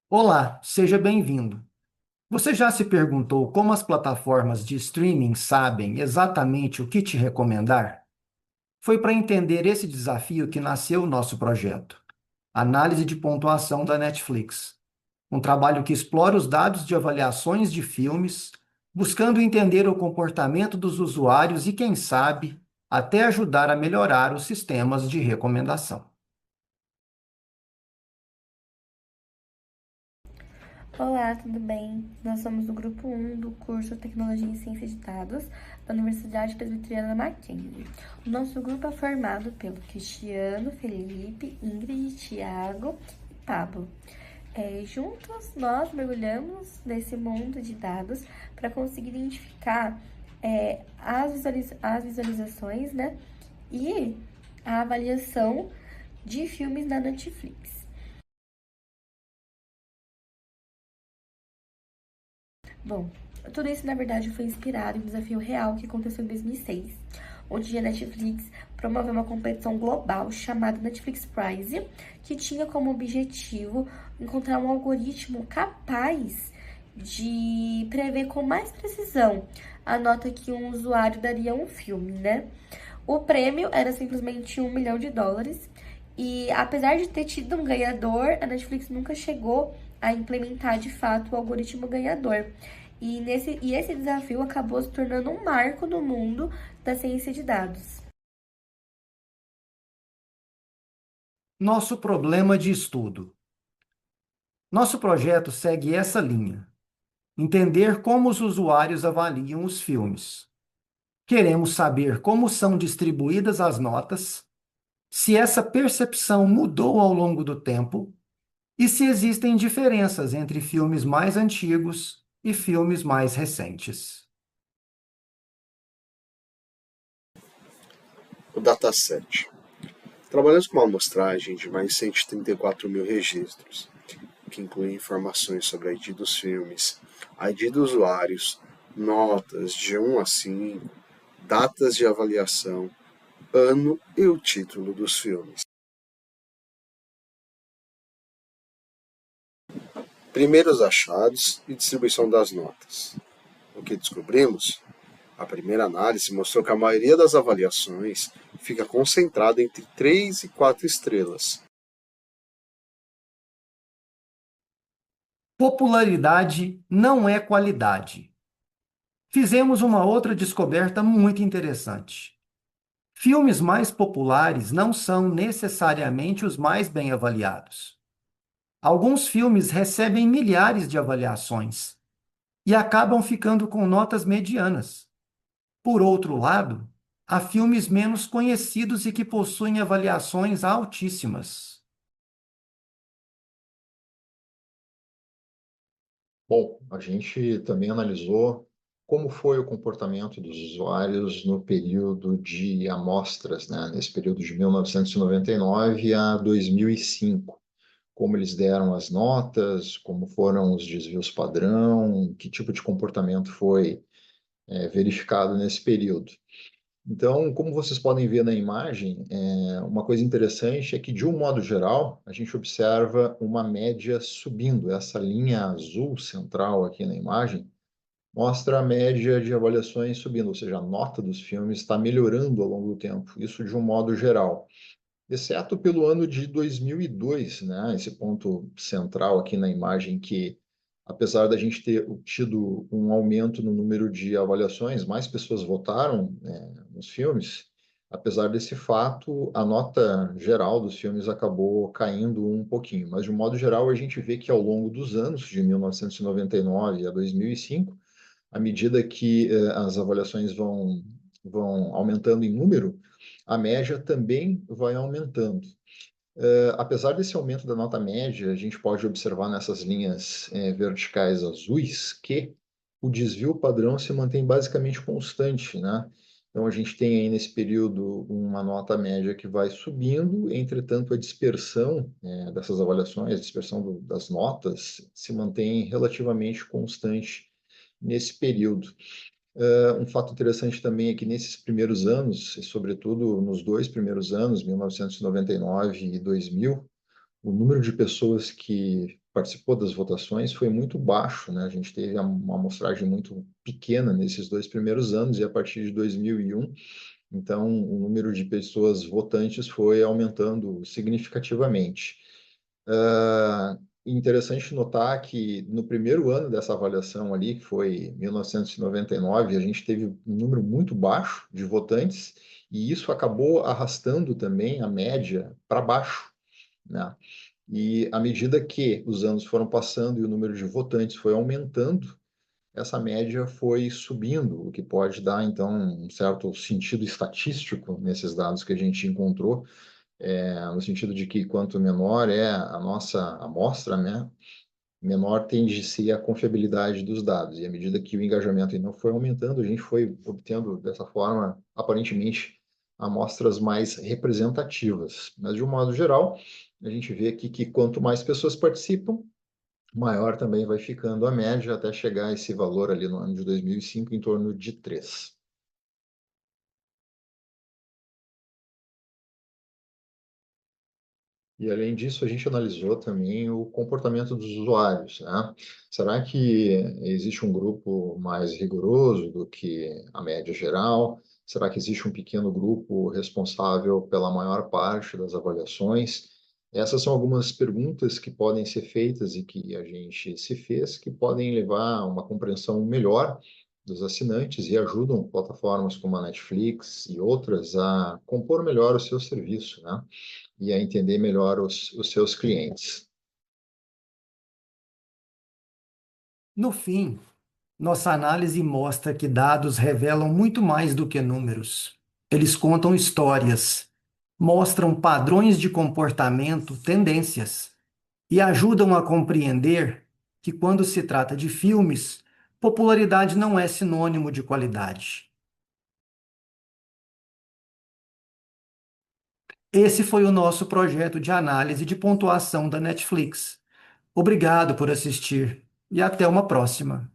Olá, seja bem-vindo. Você já se perguntou como as plataformas de streaming sabem exatamente o que te recomendar? Foi para entender esse desafio que nasceu o nosso projeto, Análise de Pontuação da Netflix, um trabalho que explora os dados de avaliações de filmes, buscando entender o comportamento dos usuários e, quem sabe, até ajudar a melhorar os sistemas de recomendação. Olá, tudo bem? Nós somos do grupo 1 do curso Tecnologia e Ciência de Dados da Universidade Presbiteriana Mackenzie. O nosso grupo é formado pelo Cristiano, Felipe, Ingrid, Thiago e Pablo. Juntos, nós mergulhamos nesse mundo de dados para conseguir identificar as visualizações, né? E a avaliação de filmes da Netflix. Bom, tudo isso na verdade foi inspirado em um desafio real que aconteceu em 2006, onde a Netflix promoveu uma competição global chamada Netflix Prize, que tinha como objetivo encontrar um algoritmo capaz de prever com mais precisão a nota que um usuário daria a um filme, né? O prêmio era simplesmente US$ 1 milhão. E apesar de ter tido um ganhador, a Netflix nunca chegou a implementar de fato o algoritmo ganhador. E esse desafio acabou se tornando um marco no mundo da ciência de dados. Nosso problema de estudo. Nosso projeto segue essa linha. Entender como os usuários avaliam os filmes. Queremos saber como são distribuídas as notas, se essa percepção mudou ao longo do tempo e se existem diferenças entre filmes mais antigos e filmes mais recentes. O dataset. Trabalhamos com uma amostragem de mais de 134 mil registros, que inclui informações sobre a ID dos filmes, a ID dos usuários, notas de 1 a 5, datas de avaliação, ano e o título dos filmes. Primeiros achados e distribuição das notas. O que descobrimos? A primeira análise mostrou que a maioria das avaliações fica concentrada entre 3 e 4 estrelas. Popularidade não é qualidade. Fizemos uma outra descoberta muito interessante. Filmes mais populares não são necessariamente os mais bem avaliados. Alguns filmes recebem milhares de avaliações e acabam ficando com notas medianas. Por outro lado, há filmes menos conhecidos e que possuem avaliações altíssimas. Bom, a gente também analisou como foi o comportamento dos usuários no período de amostras, né? Nesse período de 1999 a 2005. Como eles deram as notas, como foram os desvios padrão, que tipo de comportamento foi verificado nesse período. Então, como vocês podem ver na imagem, uma coisa interessante é que, de um modo geral, a gente observa uma média subindo. Essa linha azul central aqui na imagem mostra a média de avaliações subindo, ou seja, a nota dos filmes está melhorando ao longo do tempo. Isso de um modo geral. Exceto pelo ano de 2002, né? Esse ponto central aqui na imagem que, apesar da gente ter tido um aumento no número de avaliações, mais pessoas votaram, nos filmes, apesar desse fato, a nota geral dos filmes acabou caindo um pouquinho. Mas, de um modo geral, a gente vê que ao longo dos anos, de 1999 a 2005, à medida que as avaliações vão aumentando em número, a média também vai aumentando. Apesar desse aumento da nota média, a gente pode observar nessas linhas verticais azuis que o desvio padrão se mantém basicamente constante, né? Então, a gente tem aí nesse período uma nota média que vai subindo, entretanto, a dispersão dessas avaliações, a dispersão das notas, se mantém relativamente constante nesse período. Um fato interessante também é que nesses primeiros anos, e sobretudo nos dois primeiros anos, 1999 e 2000, o número de pessoas que participou das votações foi muito baixo, né? A gente teve uma amostragem muito pequena nesses 2 primeiros anos, e a partir de 2001, então, o número de pessoas votantes foi aumentando significativamente. Interessante notar que no primeiro ano dessa avaliação ali, que foi 1999, a gente teve um número muito baixo de votantes, e isso acabou arrastando também a média para baixo, né? E à medida que os anos foram passando e o número de votantes foi aumentando, essa média foi subindo, o que pode dar, então, um certo sentido estatístico nesses dados que a gente encontrou, no sentido de que quanto menor é a nossa amostra, né, menor tende a ser a confiabilidade dos dados. E à medida que o engajamento ainda foi aumentando, a gente foi obtendo, dessa forma, aparentemente, amostras mais representativas. Mas, de um modo geral, a gente vê aqui que quanto mais pessoas participam, maior também vai ficando a média até chegar a esse valor ali no ano de 2005, em torno de 3. E, além disso, a gente analisou também o comportamento dos usuários, né? Será que existe um grupo mais rigoroso do que a média geral? Será que existe um pequeno grupo responsável pela maior parte das avaliações? Essas são algumas perguntas que podem ser feitas e que a gente se fez, que podem levar a uma compreensão melhor dos assinantes e ajudam plataformas como a Netflix e outras a compor melhor o seu serviço, né? E a entender melhor os seus clientes. No fim, nossa análise mostra que dados revelam muito mais do que números. Eles contam histórias, mostram padrões de comportamento, tendências, e ajudam a compreender que, quando se trata de filmes, popularidade não é sinônimo de qualidade. Esse foi o nosso projeto de análise de pontuação da Netflix. Obrigado por assistir e até uma próxima.